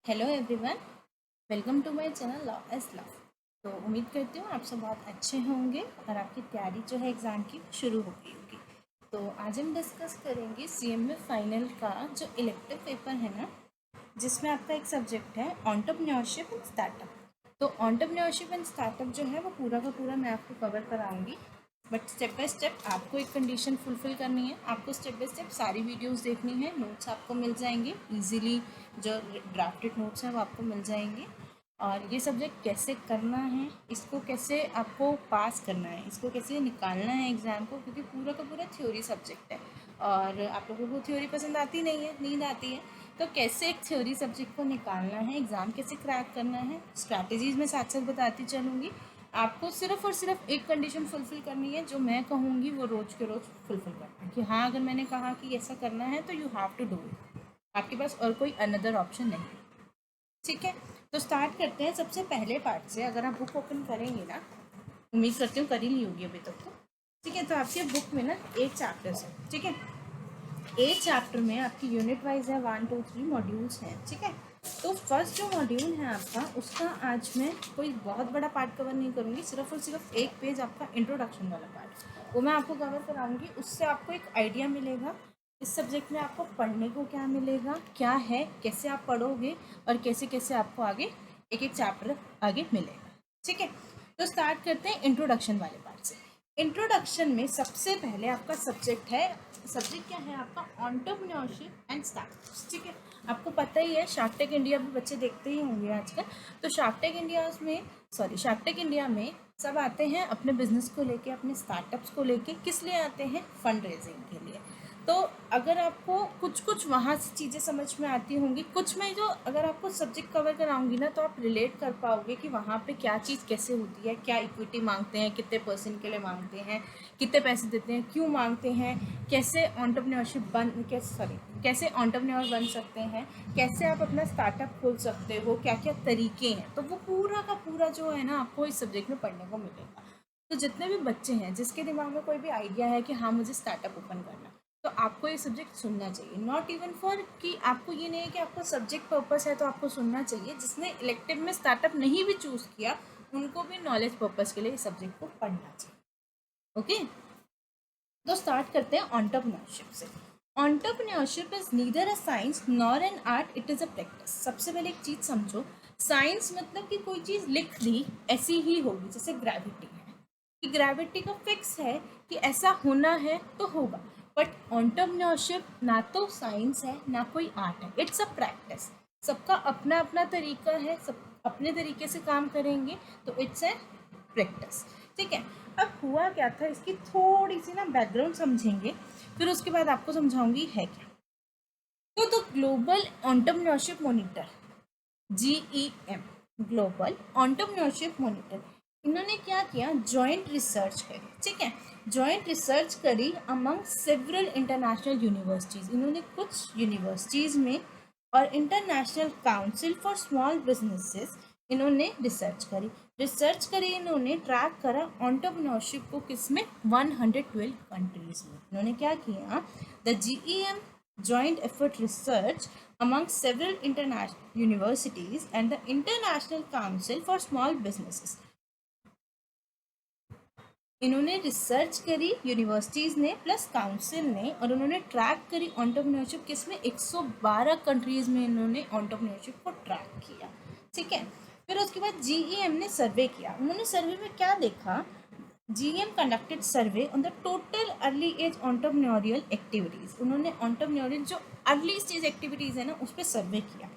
Hello everyone, welcome to my channel law as love. तो उम्मीद करती हूँ आप सब बहुत अच्छे होंगे और आपकी तैयारी जो है एग्ज़ाम की शुरू हो गई होगी। तो आज हम डिस्कस करेंगे सीएमए फाइनल का जो इलेक्टिव पेपर है ना, जिसमें आपका एक सब्जेक्ट है एंटरप्रेन्योरशिप एंड स्टार्टअप। तो एंटरप्रेन्योरशिप एंड स्टार्टअप जो है वो पूरा का पूरा मैं आपको कवर कराऊंगी, बट स्टेप बाय स्टेप आपको एक कंडीशन फुलफिल करनी है। आपको स्टेप बाय स्टेप सारी वीडियोस देखनी है, नोट्स आपको मिल जाएंगे इजीली, जो ड्राफ्टेड नोट्स हैं वो आपको मिल जाएंगे। और ये सब्जेक्ट कैसे करना है, इसको कैसे आपको पास करना है, इसको कैसे निकालना है एग्ज़ाम को, क्योंकि पूरा का पूरा थ्योरी सब्जेक्ट है और आप लोगों को थ्योरी पसंद आती नहीं है, नींद आती है। तो कैसे एक थ्योरी सब्जेक्ट को निकालना है, एग्ज़ाम कैसे क्रैक करना है, स्ट्रैटेजीज़ में साथ साथ बताती चलूँगी। आपको सिर्फ और सिर्फ एक कंडीशन फुलफिल करनी है, जो मैं कहूँगी वो रोज़ के रोज़ फुलफिल करना है कि हाँ, अगर मैंने कहा कि ऐसा करना है तो you have to do it. आपके पास और कोई अनदर ऑप्शन नहीं है, ठीक है। तो स्टार्ट करते हैं सबसे पहले पार्ट से। अगर आप बुक ओपन करेंगे ना, उम्मीद करती हूँ कर ही ली होगी अभी तक तो, ठीक है। तो आपके बुक में ना 8 चैप्टर्स हैं, ठीक है। 8 चैप्टर में आपकी यूनिट वाइज है, 1 2 3 मॉड्यूल्स हैं, ठीक है। तो फर्स्ट जो मॉड्यूल है आपका, उसका आज मैं कोई बहुत बड़ा पार्ट कवर नहीं करूँगी, सिर्फ और सिर्फ एक पेज आपका इंट्रोडक्शन वाला पार्ट वो मैं आपको कवर कराऊँगी। उससे आपको एक आइडिया मिलेगा इस सब्जेक्ट में आपको पढ़ने को क्या मिलेगा, क्या है, कैसे आप पढ़ोगे और कैसे कैसे आपको आगे एक एक चैप्टर आगे मिलेगा, ठीक है। तो स्टार्ट करते हैं इंट्रोडक्शन वाले पार्ट से। इंट्रोडक्शन में सबसे पहले आपका सब्जेक्ट क्या है आपका, एंटरप्रेन्योरशिप एंड स्टार्टअप्स, ठीक है। आपको पता ही है, शार्क टैंक इंडिया भी बच्चे देखते ही होंगे आजकल। तो शार्क टैंक इंडिया में सब आते हैं अपने बिजनेस को लेके, अपने स्टार्टअप्स को लेके। किस लिए आते हैं? फंड रेजिंग के लिए। तो अगर आपको कुछ कुछ वहाँ से चीज़ें समझ में आती होंगी, कुछ में जो अगर आपको सब्जेक्ट कवर कराऊंगी ना, तो आप रिलेट कर पाओगे कि वहाँ पे क्या चीज़ कैसे होती है, क्या इक्विटी मांगते हैं, कितने परसेंट के लिए मांगते हैं, कितने पैसे देते हैं, क्यों मांगते हैं, कैसे कैसे एंटरप्रेन्योर बन सकते हैं, कैसे आप अपना स्टार्टअप खोल सकते हो, क्या क्या तरीके हैं। तो वो पूरा का पूरा जो है ना, आपको इस सब्जेक्ट में पढ़ने को मिलेगा। तो जितने भी बच्चे हैं जिसके दिमाग में कोई भी आइडिया है कि हाँ मुझे स्टार्टअप ओपन करना, तो आपको ये सब्जेक्ट सुनना चाहिए। नॉट इवन फॉर कि आपको ये नहीं है कि आपको सब्जेक्ट पर्पस है तो आपको सुनना चाहिए, जिसने इलेक्टिव में स्टार्टअप नहीं भी चूज़ किया उनको भी नॉलेज पर्पस के लिए इस सब्जेक्ट को पढ़ना चाहिए, ओके। तो स्टार्ट करते हैं एंटरप्रेन्योरशिप से। Entrepreneurship is neither a science nor an art, it is a practice. सबसे पहले एक चीज़ समझो, साइंस मतलब कि कोई चीज़ लिख दी ऐसी ही होगी, जैसे ग्रेविटी है कि ग्रेविटी का फिक्स है कि ऐसा होना है तो होगा। बट एंटरप्रेन्योरशिप ना तो साइंस है ना कोई आर्ट है, इट्स अ प्रैक्टिस। सबका अपना अपना तरीका है, सब अपने तरीके से काम करेंगे, तो इट्स ए प्रैक्टिस, ठीक है। अब हुआ क्या था, इसकी थोड़ी सी ना बैकग्राउंड समझेंगे, फिर उसके बाद आपको समझाऊंगी है क्या। तो global entrepreneurship monitor, GEM, global entrepreneurship monitor, इन्होंने क्या किया, जॉइंट रिसर्च करी, ठीक है। जॉइंट रिसर्च करी अमंग सेवरल इंटरनेशनल यूनिवर्सिटीज़। इन्होंने कुछ यूनिवर्सिटीज़ में और international council for small businesses इन्होंने रिसर्च करी इन्होंने ट्रैक करा एंटरप्रेन्योरशिप को, किस में, 112 कंट्रीज में। इन्होंने क्या किया, the GEM joint effort research among several international universities and the International Council for Small Businesses. इन्होंने रिसर्च करी यूनिवर्सिटीज़ ने प्लस काउंसिल ने, और उन्होंने ट्रैक करी एंटरप्रेन्योरशिप किस में, 112 कंट्रीज़ में इन्होंने एंटरप्रेन्योरशिप को ट्रैक किया, ठीक है। फिर उसके बाद GEM ने सर्वे किया। उन्होंने सर्वे में क्या देखा, GEM conducted survey on the total early age entrepreneurial activities. उन्होंने entrepreneurial जो अर्ली स्टेज एक्टिविटीज़ है ना, उस पर सर्वे किया,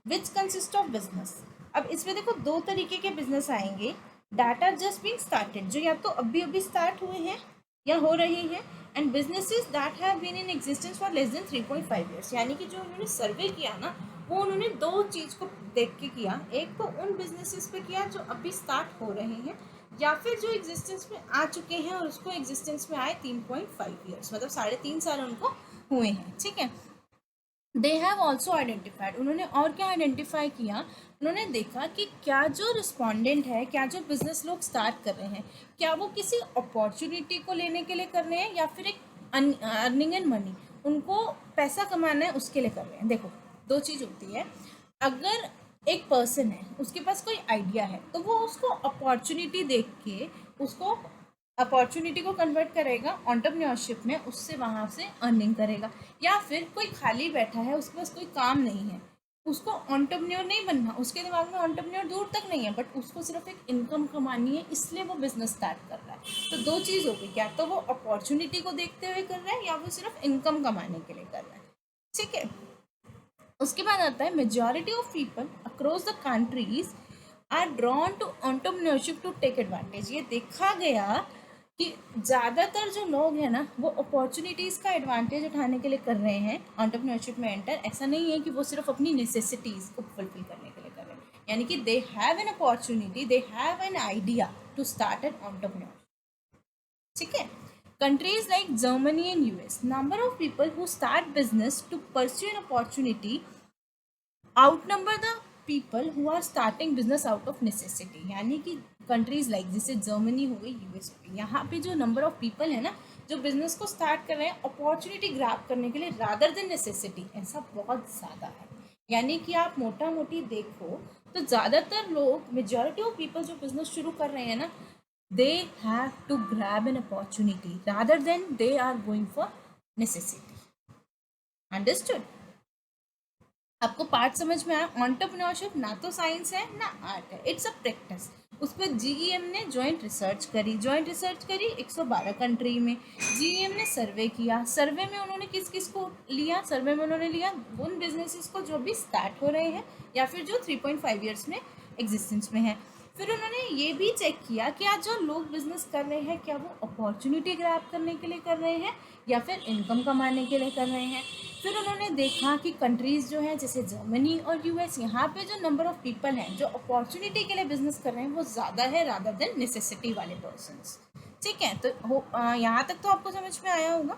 विच कंसिस्ट ऑफ बिजनेस। अब इसमें देखो दो तरीके के बिजनेस आएंगे, डाटा जस्ट बीइंग स्टार्टेड, जो या तो अभी अभी स्टार्ट हुए हैं या हो रहे हैं, and businesses that have been in existence for less than 3.5 years. यानी कि जो उन्होंने सर्वे किया ना, वो उन्होंने दो चीज़ को देख के किया, एक तो उन बिजनेसेस पे किया जो अभी स्टार्ट हो रहे हैं, या फिर जो एग्जिस्टेंस में आ चुके हैं और उसको एग्जिस्टेंस में आए 3.5 ईयर्स, मतलब 3.5 साल उनको हुए हैं, ठीक है। दे हैव ऑल्सो आइडेंटिफाइड, उन्होंने और क्या आइडेंटिफाई किया, उन्होंने देखा कि क्या जो रिस्पॉन्डेंट है, क्या जो बिजनेस लोग स्टार्ट कर रहे हैं, क्या वो किसी अपॉर्चुनिटी को लेने के लिए कर रहे हैं या फिर एक अर्निंग एंड मनी, उनको पैसा कमाना है उसके लिए कर रहे हैं। देखो दो चीज़ होती है, अगर एक पर्सन है, उसके पास कोई आइडिया है, तो वो उसको अपॉर्चुनिटी देख के उसको अपॉर्चुनिटी को कन्वर्ट करेगा एंटरप्रेन्योरशिप में, उससे वहाँ से अर्निंग करेगा। या फिर कोई खाली बैठा है, उसके पास कोई काम नहीं है, उसको एंटरप्रेन्योर नहीं बनना, उसके दिमाग में एंटरप्रेन्योर दूर तक नहीं है, बट उसको सिर्फ एक इनकम कमानी है, इसलिए वो बिजनेस स्टार्ट कर रहा है। तो दो चीज़ हो गई, या तो वो अपॉर्चुनिटी को देखते हुए कर रहा है या वो सिर्फ इनकम कमाने के लिए कर रहा है। ठीक है, उसके बाद आता है majority of people across the countries are drawn to entrepreneurship to take advantage. ये देखा गया कि ज़्यादातर जो लोग हैं ना, वो अपॉर्चुनिटीज़ का एडवांटेज उठाने के लिए कर रहे हैं एंटरप्रेन्योरशिप में एंटर। ऐसा नहीं है कि वो सिर्फ अपनी नेसेसिटीज़ को फुलफिल करने के लिए कर रहे हैं, यानी कि they have an opportunity, they have an idea to start an entrepreneur. ठीक है, countries like Germany and US, number of people who start business to pursue an opportunity outnumber the people who are starting business out of necessity। यानी कि countries like जैसे Germany हो गई, US हो गई, यहाँ पे जो नंबर ऑफ पीपल है ना, जो बिजनेस को स्टार्ट कर रहे हैं अपॉर्चुनिटी ग्रैब करने के लिए रादर देन नेसेसिटी, ऐसा बहुत ज़्यादा है। यानी कि आप मोटा मोटी देखो तो ज़्यादातर लोग, मेजॉरिटी ऑफ पीपल जो बिजनेस शुरू कर रहे हैं ना, they have to grab an opportunity rather than they are going for necessity। Understood? आपको पार्ट समझ में आया? एंटरप्रेन्योरशिप ना तो साइंस है ना आर्ट है, इट्स अ प्रैक्टिस। उस पर जीईएम ने जॉइंट रिसर्च करी 112 कंट्री में। जीईएम ने सर्वे किया, सर्वे में उन्होंने किस किस को लिया? सर्वे में उन्होंने लिया उन बिजनेसेस को जो भी स्टार्ट हो रहे हैं या फिर जो 3.5 ईयर्स में एग्जिस्टेंस में है। फिर उन्होंने ये भी चेक किया कि आज जो लोग बिजनेस कर रहे हैं, क्या वो अपॉर्चुनिटी ग्रैब करने के लिए कर रहे हैं या फिर इनकम कमाने के लिए कर रहे हैं। फिर उन्होंने देखा कि कंट्रीज़ जो हैं जैसे जर्मनी और यूएस, यहाँ पे जो नंबर ऑफ पीपल हैं जो अपॉर्चुनिटी के लिए बिजनेस कर रहे हैं वो ज़्यादा है रादर देन नेसेसिटी वाले पर्सनस। ठीक है, तो यहाँ तक तो आपको समझ में आया होगा।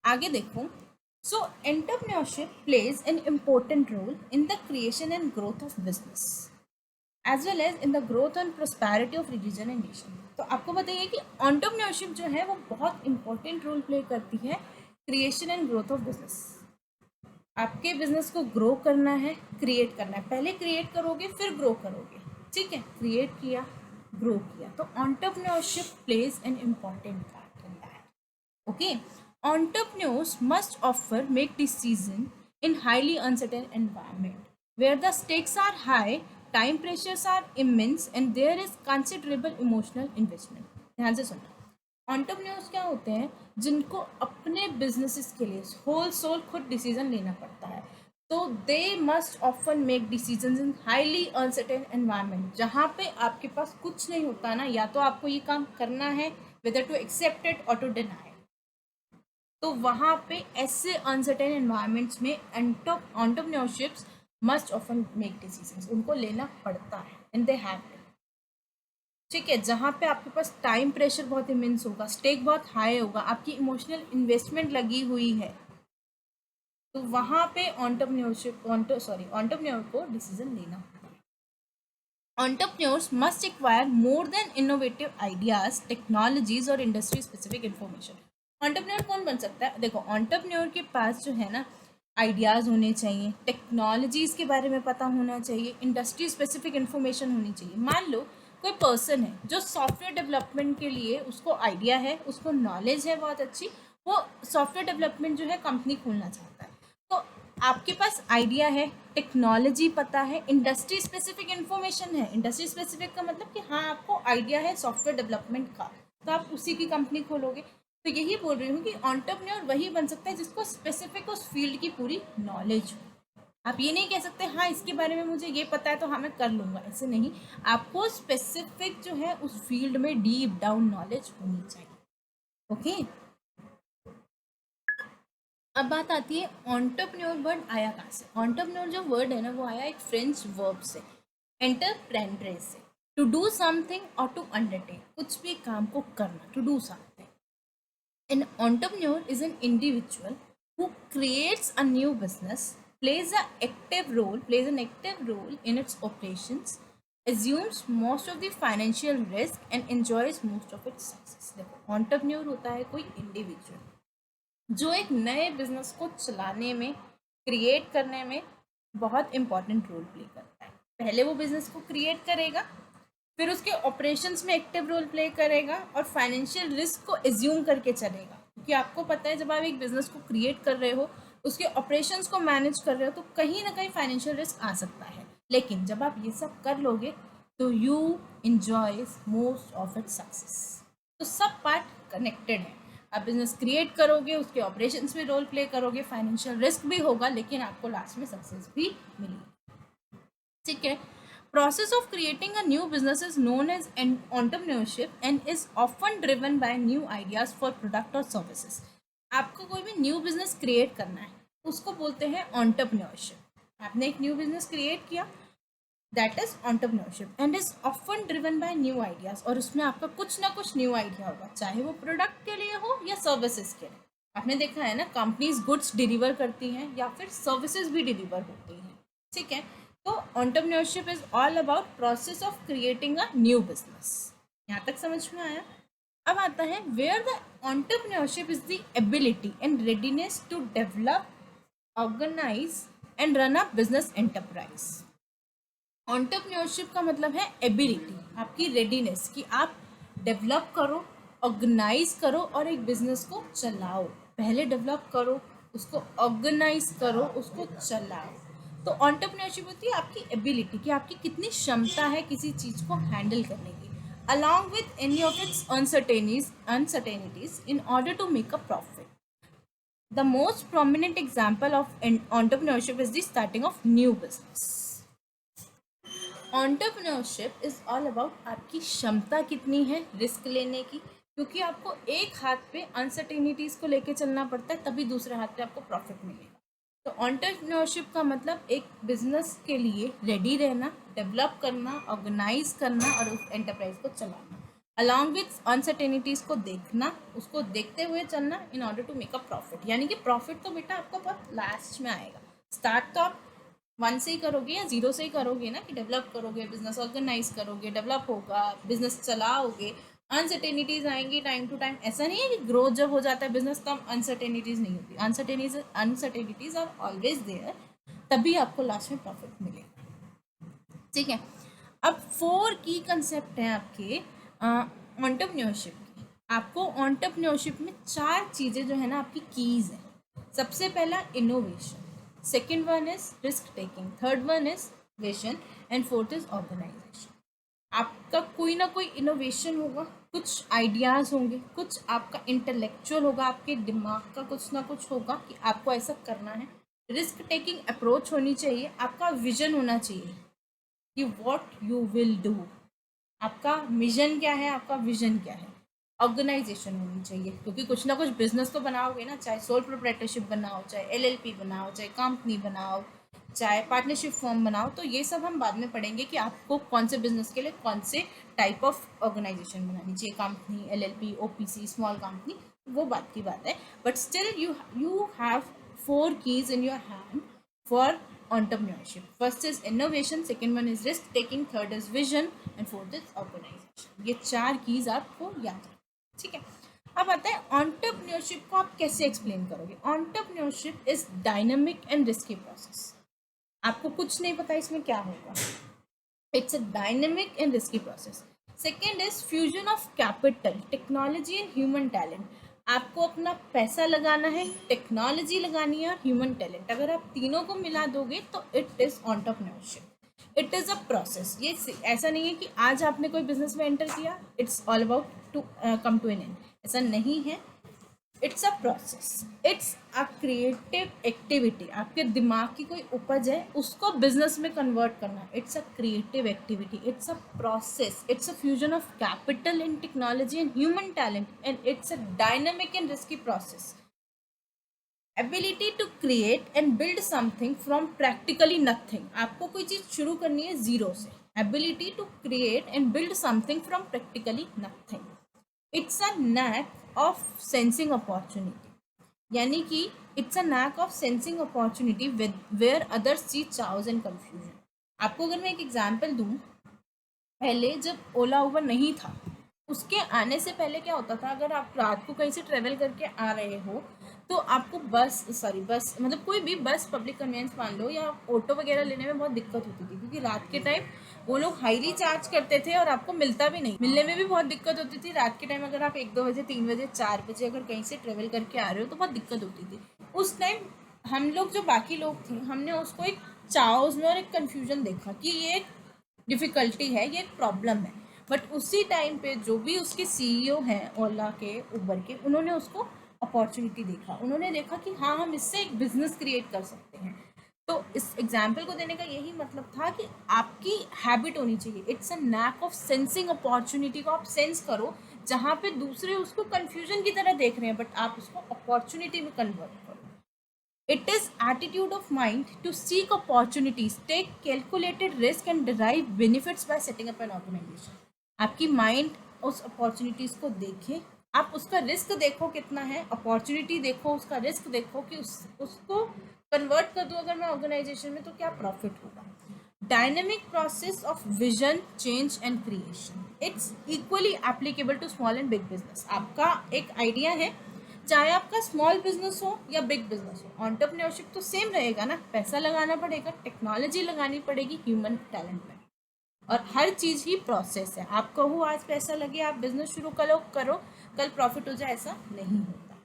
आगे देखो, so entrepreneurship plays an important role in the creation and growth of business as well as in the growth and prosperity of religion and nation. तो आपको बताइए कि एंटरप्रेन्योरशिप जो है वो बहुत इंपॉर्टेंट रोल प्ले करती है creation and growth of business. आपके बिजनेस को ग्रो करना है, क्रिएट करना है, पहले क्रिएट करोगे फिर ग्रो करोगे। ठीक है, क्रिएट किया, ग्रो किया, तो entrepreneurship plays an important part in that. Okay, entrepreneurs must often make decisions in highly uncertain environment where the stakes are high, time pressures are immense and there is considerable emotional investment। ध्यान से सुनना, entrepreneurs क्या होते हैं? जिनको अपने businesses के लिए होल सोल खुद डिसीजन लेना पड़ता है। तो they must often make decision in highly uncertain environment, जहाँ पे आपके पास कुछ नहीं होता ना, या तो आपको ये काम करना है वेदर टू एक्सेप्ट इट और टू डिनाई। तो वहाँ पे ऐसे अनसर्टेन एनवायरनमेंट्स में एंटरप्रेन्योरशिप्स मस्ट ऑफन मेक डिसीजंस, उनको लेना पड़ता है एंड दे हैव टू। ठीक है, जहाँ पे आपके पास टाइम प्रेशर बहुत इमेंस होगा, स्टेक बहुत हाई होगा, आपकी इमोशनल इन्वेस्टमेंट लगी हुई है, तो वहाँ पे एंटरप्रेन्योर को डिसीजन लेना होता है। Entrepreneurs must acquire more than innovative ideas, technologies और इंडस्ट्री स्पेसिफिक इन्फॉर्मेशन। एंटरप्रेन्योर कौन बन सकता है? देखो, एंटरप्रेन्योर के पास जो है ना, आइडियाज़ होने चाहिए, टेक्नोलॉजीज़ के बारे में पता होना चाहिए, इंडस्ट्री स्पेसिफिक इन्फॉर्मेशन होनी चाहिए। मान लो कोई पर्सन है जो सॉफ्टवेयर डेवलपमेंट के लिए उसको आइडिया है, उसको नॉलेज है बहुत अच्छी, वो सॉफ्टवेयर डेवलपमेंट जो है कंपनी खोलना चाहता है। तो आपके पास आइडिया है, टेक्नोलॉजी पता है, इंडस्ट्री स्पेसिफिक इन्फॉर्मेशन है। इंडस्ट्री स्पेसिफिक का मतलब कि हाँ, आपको आइडिया है सॉफ्टवेयर डेवलपमेंट का, तो आप उसी की कंपनी खोलोगे। तो यही बोल रही हूँ कि एंटरप्रेन्योर वही बन सकता है जिसको स्पेसिफिक उस फील्ड की पूरी नॉलेज हो। आप ये नहीं कह सकते हाँ इसके बारे में मुझे ये पता है तो हाँ मैं कर लूँगा, ऐसे नहीं। आपको स्पेसिफिक जो है उस फील्ड में डीप डाउन नॉलेज होनी चाहिए। ओके, अब बात आती है एंटरप्रेन्योर वर्ड आया कहाँ से। एंटरप्रेन्योर जो वर्ड है ना, वो आया एक फ्रेंच वर्ब से, एंटरप्रेन्योर से, टू डू समथिंग और टू अंडरटेक, कुछ भी काम को करना, to do something. An entrepreneur is an individual who creates a new business, plays an active role in its operations, assumes most of the financial risk and enjoys most of its success। देखो, entrepreneur होता है कोई individual जो एक नए business को चलाने में, क्रिएट करने में बहुत इंपॉर्टेंट रोल प्ले करता है। पहले वो बिजनेस को क्रिएट करेगा, फिर उसके ऑपरेशंस में एक्टिव रोल प्ले करेगा और फाइनेंशियल रिस्क को एज्यूम करके चलेगा। क्योंकि आपको पता है जब आप एक बिजनेस को क्रिएट कर रहे हो, उसके ऑपरेशंस को मैनेज कर रहे हो, तो कहीं ना कहीं फाइनेंशियल रिस्क आ सकता है। लेकिन जब आप ये सब कर लोगे तो you enjoy most of it success. तो सब पार्ट कनेक्टेड है। आप बिजनेस क्रिएट करोगे, उसके ऑपरेशंस में रोल प्ले करोगे, फाइनेंशियल रिस्क भी होगा, लेकिन आपको लास्ट में सक्सेस भी मिलेगी। ठीक है। Process of creating a new business is known as entrepreneurship and is often driven by new ideas for product or services. आपको कोई भी न्यू बिजनेस क्रिएट करना है, उसको बोलते हैं entrepreneurship। आपने एक न्यू बिजनेस क्रिएट किया, that is entrepreneurship and is often driven by new ideas। और उसमें आपका कुछ ना कुछ न्यू आइडिया होगा, चाहे वो प्रोडक्ट के लिए हो या सर्विसेज के लिए। आपने देखा है ना, कंपनीज गुड्स डिलीवर करती हैं या फिर सर्विसेज भी डिलीवर होती हैं। ठीक है। तो entrepreneurship is all about process of creating a new business. यहाँ तक समझ में आया। अब आता है where the entrepreneurship is the ability and readiness to develop, organise and run a business enterprise. entrepreneurship का मतलब है एबिलिटी, आपकी रेडीनेस कि आप डेवलप करो, ऑर्गेनाइज करो और एक बिजनेस को चलाओ। पहले डेवलप करो, उसको ऑर्गेनाइज करो, उसको चलाओ। तो entrepreneurship होती है आपकी एबिलिटी कि आपकी कितनी क्षमता है किसी चीज़ को हैंडल करने की, along with any of its uncertainties in order to make a profit. The most prominent example of entrepreneurship is the starting of new business. entrepreneurship is all about आपकी क्षमता कितनी है रिस्क लेने की, क्योंकि आपको एक हाथ पे अनसर्टेनिटीज़ को लेके चलना पड़ता है, तभी दूसरे हाथ पे आपको प्रॉफिट मिलेगा। तो entrepreneurship का मतलब एक बिजनेस के लिए रेडी रहना, डेवलप करना, ऑर्गेनाइज करना और उस एंटरप्राइज को चलाना, अलॉन्ग विथ अनसर्टेनिटीज़ को देखना, उसको देखते हुए चलना in order to make a profit. यानी कि प्रॉफिट तो बेटा आपको बहुत लास्ट में आएगा। स्टार्ट तो आप 1 से ही करोगे या 0 से ही करोगे ना, कि डेवलप करोगे, बिजनेस ऑर्गेनाइज करोगे, डेवलप होगा, बिजनेस चलाओगे, अनसर्टेनिटीज आएंगी टाइम टू टाइम। ऐसा नहीं है कि ग्रोथ जब हो जाता है बिजनेस तब अनसर्टेनिटीज नहीं होती। अनसर्टेनिटीज आर ऑलवेज देयर, तभी आपको लास्ट में प्रॉफिट मिलेगा। ठीक है। अब 4 की कंसेप्ट हैं आपके एंटरप्रेन्योरशिप की। आपको एंटरप्रेन्योरशिप में 4 चीज़ें जो है ना आपकी कीज है। सबसे पहला innovation, second one is risk taking, third one is vision and fourth is organisation. आपका कोई ना कोई इनोवेशन होगा, कुछ आइडियाज़ होंगे, कुछ आपका इंटेलेक्चुअल होगा, आपके दिमाग का कुछ ना कुछ होगा कि आपको ऐसा करना है। रिस्क टेकिंग अप्रोच होनी चाहिए, आपका विजन होना चाहिए कि व्हाट यू विल डू, आपका मिशन क्या है, आपका विजन क्या है। ऑर्गेनाइजेशन होनी चाहिए, क्योंकि कुछ ना कुछ बिजनेस तो बनाओगे ना, चाहे सोल प्रोप्राइटरशिप बनाओ, चाहे एलएलपी बनाओ, चाहे कंपनी बनाओ, चाहे पार्टनरशिप फॉर्म बनाओ। तो ये सब हम बाद में पढ़ेंगे कि आपको कौन से बिजनेस के लिए कौन से टाइप ऑफ ऑर्गेनाइजेशन बनानी चाहिए, company, LLP, OPC, small company, वो बात की बात है। But still you have 4 keys in your hand for entrepreneurship. First is innovation, second one is risk taking, third is vision and fourth is organization। ये 4 keys आपको याद रखना। ठीक है। अब आता है entrepreneurship को आप कैसे एक्सप्लेन करोगे। entrepreneurship is dynamic and risky process. आपको कुछ नहीं पता इसमें क्या होगा, it's a dynamic and risky process. Second is fusion of capital, technology and human talent. आपको अपना पैसा लगाना है, टेक्नोलॉजी लगानी है और ह्यूमन टैलेंट। अगर आप तीनों को मिला दोगे तो it is entrepreneurship. It is a process. ये ऐसा नहीं है कि आज आपने कोई बिजनेस में एंटर किया, it's all about to come to an end, ऐसा नहीं है। It's a process, it's a creative activity. आपके दिमाग की कोई उपज है, उसको बिजनेस में कन्वर्ट करना, it's a creative activity, it's a process, it's a fusion of capital and technology and human talent and it's a dynamic and risky process. Ability to create and build something from practically nothing. आपको कोई चीज़ शुरू करनी है zero से। Ability to create and build something from practically nothing. It's a knack of sensing opportunity, यानी कि it's a knack of sensing opportunity where others C chaos and confusion. आपको अगर मैं एक एग्जाम्पल दूँ, पहले जब ओला उबर नहीं था, उसके आने से पहले क्या होता था, अगर आप रात को कहीं से ट्रेवल करके आ रहे हो तो आपको बस मतलब कोई भी बस, पब्लिक कन्वेंस मान लो, या ऑटो वगैरह लेने में बहुत दिक्कत होती थी, क्योंकि रात के टाइम वो लोग हाईली चार्ज करते थे और आपको मिलता भी नहीं, मिलने में भी बहुत दिक्कत होती थी। रात के टाइम अगर आप 1-2 बजे, 3 बजे, 4 बजे अगर कहीं से ट्रेवल करके आ रहे हो तो बहुत दिक्कत होती थी। उस टाइम हम लोग, जो बाकी लोग थे, हमने उसको एक चाओस में और एक कन्फ्यूजन देखा कि ये एक डिफ़िकल्टी है, ये एक प्रॉब्लम है। बट उसी टाइम पे जो भी उसके सीईओ हैं ओला के, उबर के, उन्होंने उसको अपॉर्चुनिटी देखा। उन्होंने देखा कि हाँ, हम इससे एक बिजनेस क्रिएट कर सकते हैं। तो इस एग्जाम्पल को देने का यही मतलब था कि आपकी हैबिट होनी चाहिए, it's a knack of sensing opportunity को आप सेंस करो, जहाँ पे दूसरे उसको कन्फ्यूजन की तरह देख रहे हैं, बट आप उसको अपॉर्चुनिटी में कन्वर्ट करो। It is attitude of mind to seek opportunities, take calculated risk and derive benefits by setting up an organization. आपकी माइंड उस अपॉर्चुनिटीज को देखे, आप उसका रिस्क देखो कितना है, अपॉर्चुनिटी देखो, उसका रिस्क देखो कि उसको कन्वर्ट कर दो अगर मैं ऑर्गेनाइजेशन में, तो क्या प्रॉफिट होगा। Dynamic process of vision, change and creation, it's equally applicable to small and big business. आपका एक आइडिया है, चाहे आपका स्मॉल बिजनेस हो या बिग बिजनेस हो, एंटरप्रेन्योरशिप तो सेम रहेगा ना, पैसा लगाना पड़ेगा, टेक्नोलॉजी लगानी पड़ेगी, ह्यूमन टैलेंट में, और हर चीज़ ही प्रोसेस है। आप कहो आज पैसा लगे, आप बिजनेस शुरू करो, कल प्रॉफिट हो जाए, ऐसा नहीं होता।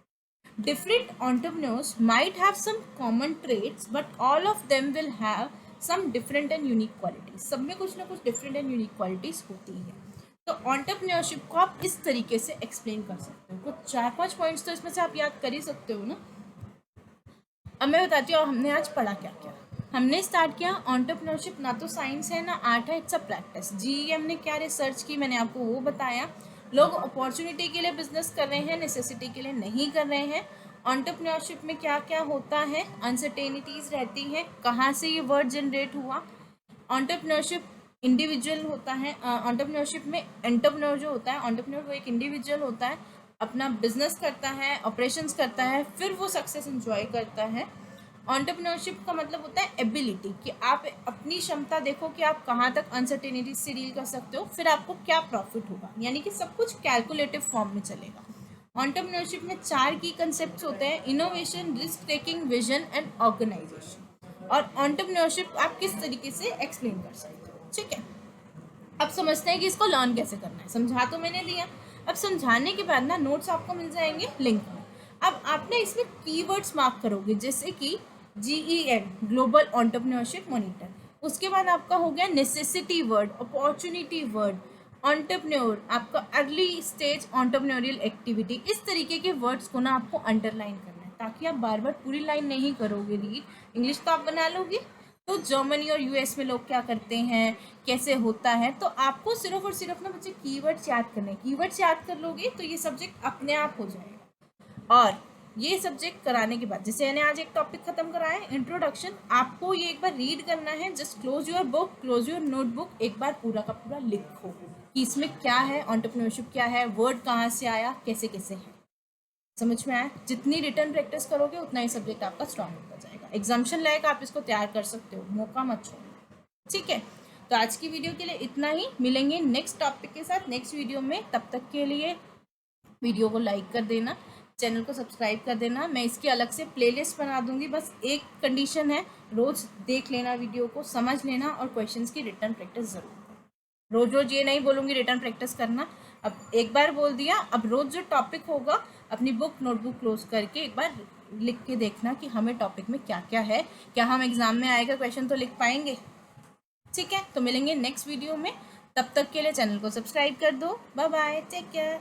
Different entrepreneurs might have some common traits, but all of them will have some different and unique qualities. सब में कुछ ना कुछ डिफरेंट एंड यूनिक क्वालिटीज होती है। तो एंटरप्रेन्योरशिप को आप इस तरीके से एक्सप्लेन कर सकते हो। कुछ 4-5 पॉइंट्स तो इसमें से आप याद कर ही सकते हो ना। अब मैं बताती हूँ हमने आज पढ़ा क्या क्या। हमने स्टार्ट किया एंटरप्रेन्योरशिप ना तो साइंस है ना आर्ट है, इट्स अ प्रैक्टिस। जीईएम ने क्या रिसर्च की, मैंने आपको वो बताया। लोग अपॉर्चुनिटी के लिए बिजनेस कर रहे हैं, नेसेसिटी के लिए नहीं कर रहे हैं। एंटरप्रेन्योरशिप में क्या क्या होता है, अनसर्टेनिटीज रहती हैं, कहाँ से ये वर्ड जनरेट हुआ। एंटरप्रेन्योरशिप इंडिविजुअल होता है, एंटरप्रेन्योरशिप में एंटरप्रेन्योर जो होता है, एंटरप्रेन्योर वो एक इंडिविजुअल होता है, अपना बिजनेस करता है, ऑपरेशंस करता है, फिर वो सक्सेस एंजॉय करता है। एंटरप्रेन्योरशिप का मतलब होता है एबिलिटी, कि आप अपनी क्षमता देखो कि आप कहाँ तक अनसर्टेनिटी से डील कर सकते हो, फिर आपको क्या प्रॉफिट होगा, यानी कि सब कुछ कैलकुलेटिव फॉर्म में चलेगा। एंटरप्रेन्योरशिप में 4 की कंसेप्ट होते हैं, innovation, risk taking, vision and organisation. और एंटरप्रेन्योरशिप आप किस तरीके से एक्सप्लेन कर सकते हो, ठीक है। अब समझते हैं कि इसको लर्न कैसे करना है। समझा तो मैंने दिया, अब समझाने के बाद ना नोट्स आपको मिल जाएंगे लिंक में। अब आप ना इसमें कीवर्ड्स मार्क करोगे, जैसे कि GEM ग्लोबल एंटरप्रेन्योरशिप मॉनिटर, उसके बाद आपका हो गया necessity word, opportunity word, entrepreneur, आपका अर्ली स्टेज एंटरप्रेन्योरियल एक्टिविटी। इस तरीके के वर्ड्स को ना आपको अंडरलाइन करना है, ताकि आप बार बार पूरी लाइन नहीं करोगे रीड, इंग्लिश तो आप बना लोगे। तो जर्मनी और यूएस में लोग क्या करते हैं, कैसे होता है, तो आपको सिर्फ और सिर्फ ना बच्चे कीवर्ड्स याद करने हैं। कीवर्ड्स याद कर लोगे तो ये सब्जेक्ट अपने आप हो जाएगा। और ये सब्जेक्ट कराने के बाद, जैसे मैंने आज एक टॉपिक खत्म कराया है इंट्रोडक्शन, आपको ये एक बार रीड करना है। Just close your book, close your notebook, एक बार पूरा का पूरा लिखो कि इसमें क्या है, एंटरप्रेन्योरशिप क्या है, वर्ड कहाँ से आया, कैसे कैसे है, समझ में आया। जितनी रिटर्न प्रैक्टिस करोगे उतना ही सब्जेक्ट आपका स्ट्रांग होता जाएगा। एग्जामिशन लायक आप इसको तैयार कर सकते हो, मौका मत छोड़ो, ठीक है। तो आज की वीडियो के लिए इतना ही, मिलेंगे नेक्स्ट टॉपिक के साथ नेक्स्ट वीडियो में। तब तक के लिए वीडियो को लाइक कर देना, चैनल को सब्सक्राइब कर देना। मैं इसकी अलग से प्लेलिस्ट बना दूंगी, बस एक कंडीशन है, रोज़ देख लेना वीडियो को, समझ लेना और क्वेश्चंस की रिटर्न प्रैक्टिस ज़रूर करना। रोज रोज ये नहीं बोलूँगी रिटर्न प्रैक्टिस करना, अब एक बार बोल दिया। अब रोज जो टॉपिक होगा अपनी बुक नोटबुक क्लोज करके एक बार लिख के देखना कि हमें टॉपिक में क्या क्या है, क्या हम एग्जाम में आएगा क्वेश्चन तो लिख पाएंगे, ठीक है। तो मिलेंगे नेक्स्ट वीडियो में, तब तक के लिए चैनल को सब्सक्राइब कर दो। Bye bye, take care.